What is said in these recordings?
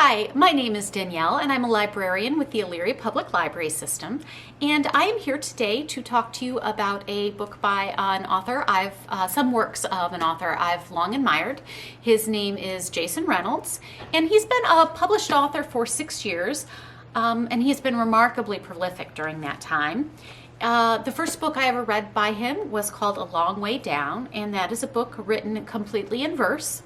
Hi, my name is Danielle and I'm a librarian with the Elyria Public Library System, and I am here today to talk to you about a book by an author some works of an author I've long admired. His name is Jason Reynolds, and he's been a published author for 6 years, and he's been remarkably prolific during that time. The first book I ever read by him was called A Long Way Down, and that is a book written completely in verse.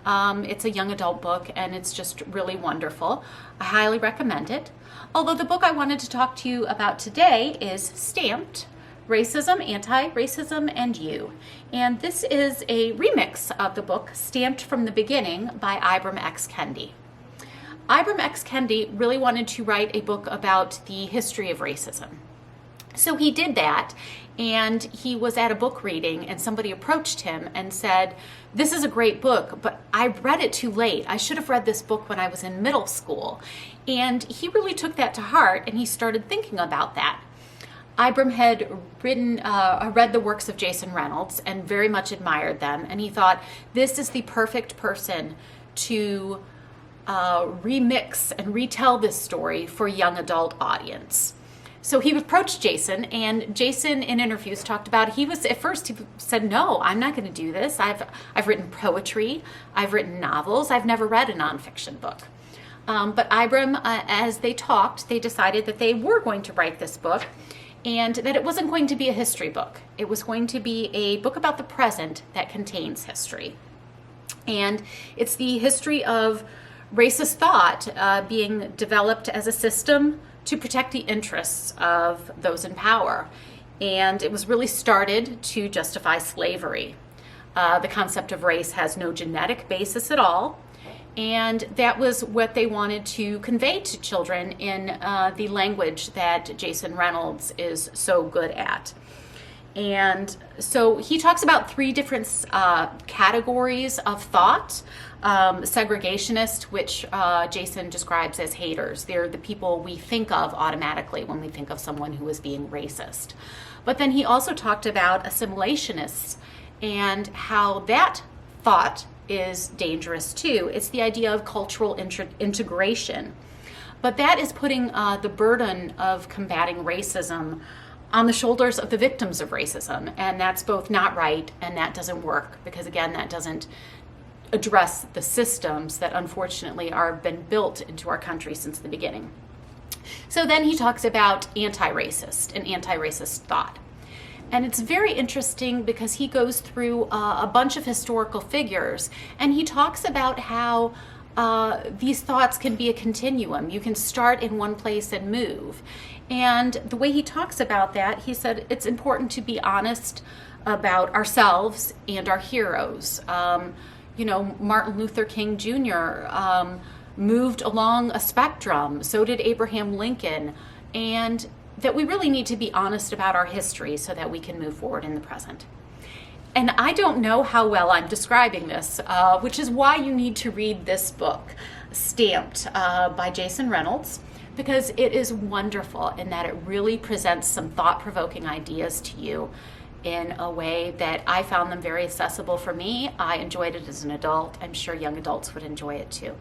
It's a young adult book and it's just really wonderful. I highly recommend it. Although the book I wanted to talk to you about today is Stamped: Racism, Anti-Racism, and You. And this is a remix of the book Stamped from the Beginning by Ibram X. Kendi. Ibram X. Kendi really wanted to write a book about the history of racism. So he did that, and he was at a book reading and somebody approached him and said, "This is a great book, but I read it too late. I should have read this book when I was in middle school." And he really took that to heart and he started thinking about that. Ibram had read the works of Jason Reynolds and very much admired them, and he thought, this is the perfect person to remix and retell this story for a young adult audience. So he approached Jason, and Jason in interviews talked about, he said, "No, I'm not going to do this. I've written poetry, I've written novels, I've never read a nonfiction book." But Ibram, as they talked, they decided that they were going to write this book, and that it wasn't going to be a history book. It was going to be a book about the present that contains history. And it's the history of racist thought being developed as a system to protect the interests of those in power. And it was really started to justify slavery. The concept of race has no genetic basis at all. And that was what they wanted to convey to children in the language that Jason Reynolds is so good at. And so he talks about 3 different categories of thought. Segregationist, which Jason describes as haters. They're the people we think of automatically when we think of someone who is being racist. But then he also talked about assimilationists and how that thought is dangerous too. It's the idea of cultural integration. But that is putting the burden of combating racism on the shoulders of the victims of racism, and that's both not right and that doesn't work, because again, that doesn't address the systems that unfortunately are been built into our country since the beginning. So then he talks about anti-racist and anti-racist thought. And it's very interesting because he goes through a bunch of historical figures, and he talks about how these thoughts can be a continuum. You can start in one place and move. And the way he talks about that, he said it's important to be honest about ourselves and our heroes. Martin Luther King Jr. Moved along a spectrum. So did Abraham Lincoln. And that we really need to be honest about our history so that we can move forward in the present. And I don't know how well I'm describing this, which is why you need to read this book, Stamped by Jason Reynolds, because it is wonderful in that it really presents some thought-provoking ideas to you in a way that I found them very accessible for me. I enjoyed it as an adult. I'm sure young adults would enjoy it too.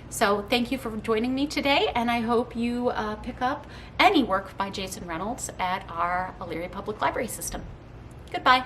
So thank you for joining me today, and I hope you pick up any work by Jason Reynolds at our Elyria Public Library System. Goodbye.